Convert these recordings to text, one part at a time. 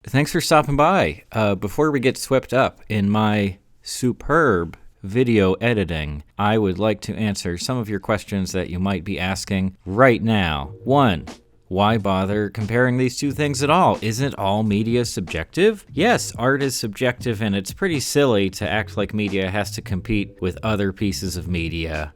Thanks for stopping by. Before we get swept up in my superb video editing, I would like to answer some of your questions that you might be asking right now. 1. Why bother comparing these two things at all? Isn't all media subjective? Yes, art is subjective, and it's pretty silly to act like media has to compete with other pieces of media.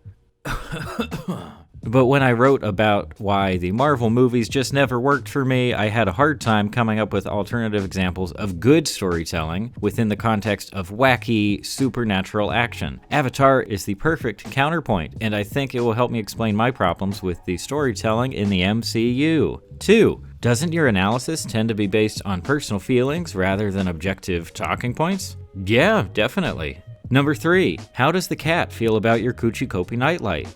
But when I wrote about why the Marvel movies just never worked for me, I had a hard time coming up with alternative examples of good storytelling within the context of wacky, supernatural action. Avatar is the perfect counterpoint, and I think it will help me explain my problems with the storytelling in the MCU. 2. Doesn't your analysis tend to be based on personal feelings rather than objective talking points? Yeah, definitely. Number 3. How does the cat feel about your Kucki Kopi nightlight?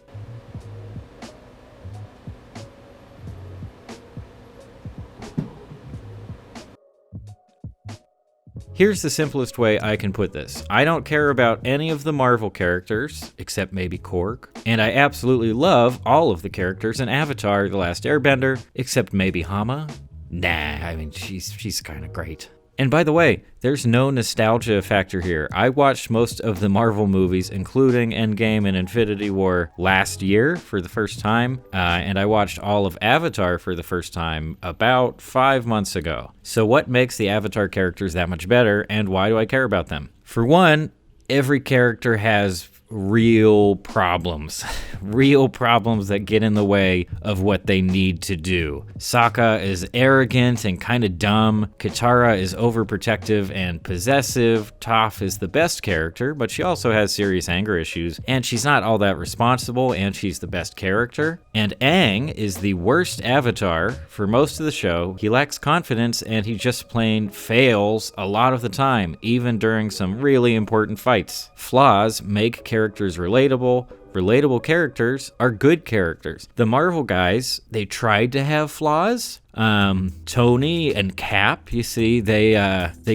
Here's the simplest way I can put this. I don't care about any of the Marvel characters, except maybe Korg, and I absolutely love all of the characters in Avatar: The Last Airbender, except maybe Hama. Nah, I mean, she's kind of great. And by the way, there's no nostalgia factor here. I watched most of the Marvel movies, including Endgame and Infinity War, last year for the first time, and I watched all of Avatar for the first time about 5 months ago. So what makes the Avatar characters that much better, and why do I care about them? For one, every character has real problems that get in the way of what they need to do. Sokka is arrogant and kind of dumb. Katara is overprotective and possessive. Toph is the best character, but she also has serious anger issues, and she's not all that responsible, and she's the best character. And Aang is the worst Avatar for most of the show. He lacks confidence, and he just plain fails a lot of the time, even during some really important fights. Flaws make characters relatable. Relatable characters are good characters. The Marvel guys, they tried to have flaws. Tony and Cap, you see, they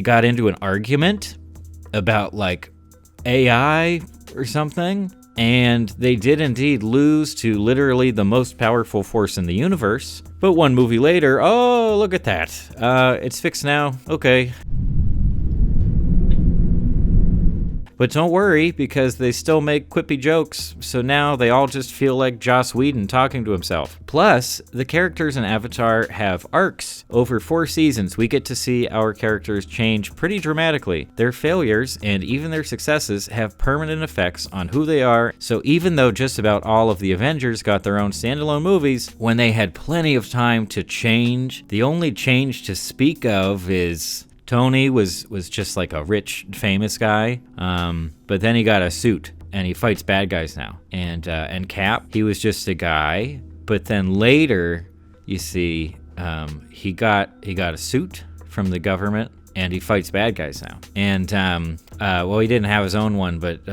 got into an argument about like AI or something, and they did indeed lose to literally the most powerful force in the universe. But one movie later, oh, look at that. It's fixed now. Okay. But don't worry, because they still make quippy jokes, so now they all just feel like Joss Whedon talking to himself. Plus, the characters in Avatar have arcs. Over 4 seasons, we get to see our characters change pretty dramatically. Their failures, and even their successes, have permanent effects on who they are, so even though just about all of the Avengers got their own standalone movies, when they had plenty of time to change, the only change to speak of is Tony was just like a rich, famous guy, but then he got a suit, and he fights bad guys now. And Cap, he was just a guy, but then later, you see, he got a suit from the government, and he fights bad guys now. And well, he didn't have his own one, but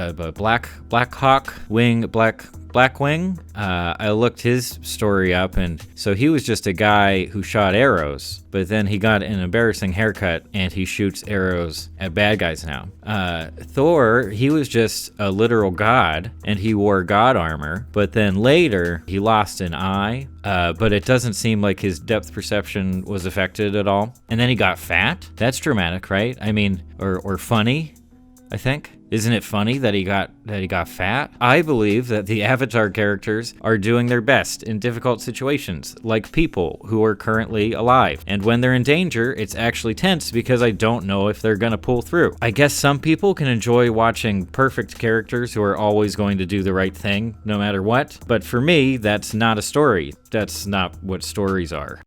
Blackwing. I looked his story up, and so he was just a guy who shot arrows, but then he got an embarrassing haircut, and he shoots arrows at bad guys now. Thor, he was just a literal god, and he wore god armor, but then later he lost an eye, but it doesn't seem like his depth perception was affected at all. And then he got fat. That's dramatic, right? I mean, or funny, I think. Isn't it funny that he got fat? I believe that the Avatar characters are doing their best in difficult situations, like people who are currently alive. And when they're in danger, it's actually tense because I don't know if they're gonna pull through. I guess some people can enjoy watching perfect characters who are always going to do the right thing, no matter what. But for me, that's not a story. That's not what stories are.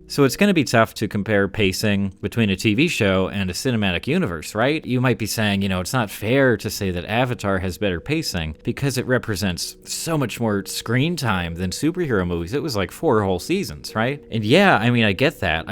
So it's going to be tough to compare pacing between a TV show and a cinematic universe, right? You might be saying, it's not fair to say that Avatar has better pacing because it represents so much more screen time than superhero movies. It was like 4 whole seasons, right? And yeah, I get that.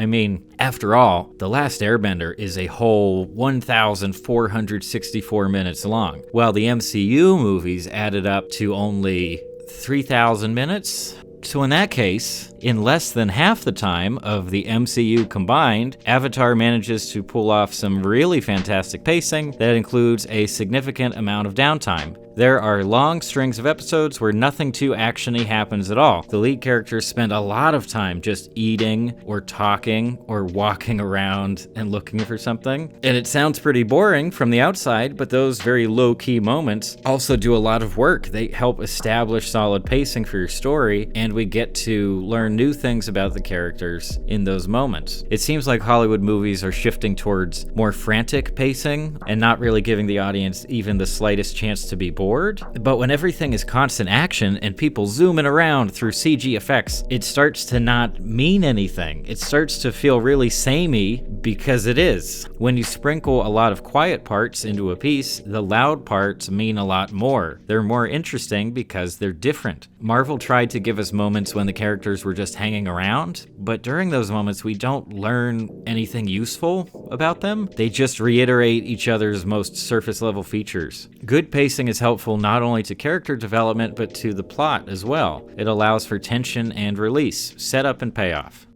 After all, The Last Airbender is a whole 1,464 minutes long, while the MCU movies added up to only 3,000 minutes. So in that case, in less than half the time of the MCU combined, Avatar manages to pull off some really fantastic pacing that includes a significant amount of downtime. There are long strings of episodes where nothing too actiony happens at all. The lead characters spend a lot of time just eating or talking or walking around and looking for something. And it sounds pretty boring from the outside, but those very low-key moments also do a lot of work. They help establish solid pacing for your story, and we get to learn new things about the characters in those moments. It seems like Hollywood movies are shifting towards more frantic pacing and not really giving the audience even the slightest chance to be bored. But when everything is constant action and people zooming around through CG effects, it starts to not mean anything. It starts to feel really samey because it is. When you sprinkle a lot of quiet parts into a piece, the loud parts mean a lot more. They're more interesting because they're different. Marvel tried to give us moments when the characters were just hanging around, but during those moments we don't learn anything useful about them. They just reiterate each other's most surface level features. Good pacing is helpful not only to character development but to the plot as well. It allows for tension and release, setup and payoff.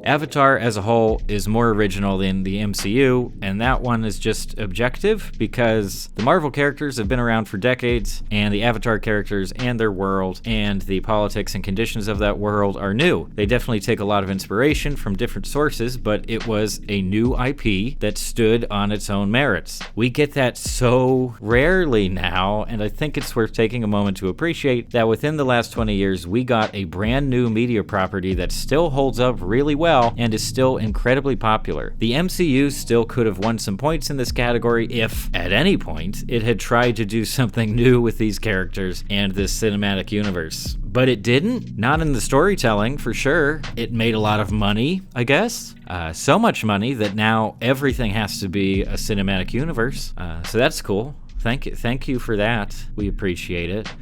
Avatar as a whole is more original than the MCU, and that one is just objective because the Marvel characters have been around for decades, and the Avatar characters and their world and the politics and conditions of that world are new. They definitely take a lot of inspiration from different sources, but it was a new IP that stood on its own merits. We get that so rarely now, and I think it's worth taking a moment to appreciate that within the last 20 years, we got a brand new media property that still holds up really well and is still incredibly popular. The MCU still could have won some points in this category if, at any point, it had tried to do something new with these characters and this cinematic universe. But it didn't. Not in the storytelling, for sure. It made a lot of money, I guess. So much money that now everything has to be a cinematic universe. So that's cool. Thank you for that. We appreciate it.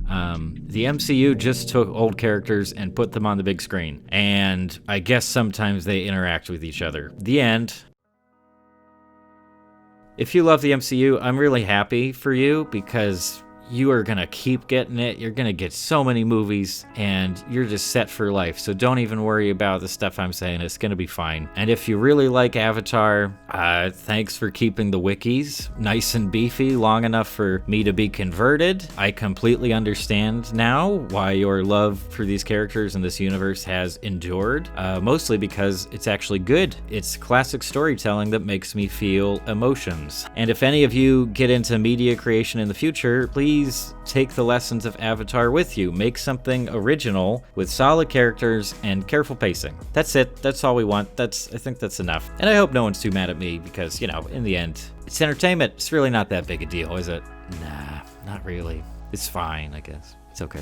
The MCU just took old characters and put them on the big screen, and I guess sometimes they interact with each other. The end. If you love the MCU, I'm really happy for you because you are gonna keep getting it. You're gonna get so many movies and you're just set for life. So don't even worry about the stuff I'm saying. It's gonna be fine. And if you really like Avatar, thanks for keeping the wikis nice and beefy long enough for me to be converted. I completely understand now why your love for these characters and this universe has endured, mostly because it's actually good. It's classic storytelling that makes me feel emotions. And if any of you get into media creation in the future, please take the lessons of Avatar with you. Make something original with solid characters and careful pacing. That's it. That's all we want. I think that's enough. And I hope no one's too mad at me because, in the end, it's entertainment. It's really not that big a deal, is it? Nah, not really. It's fine, I guess. It's okay.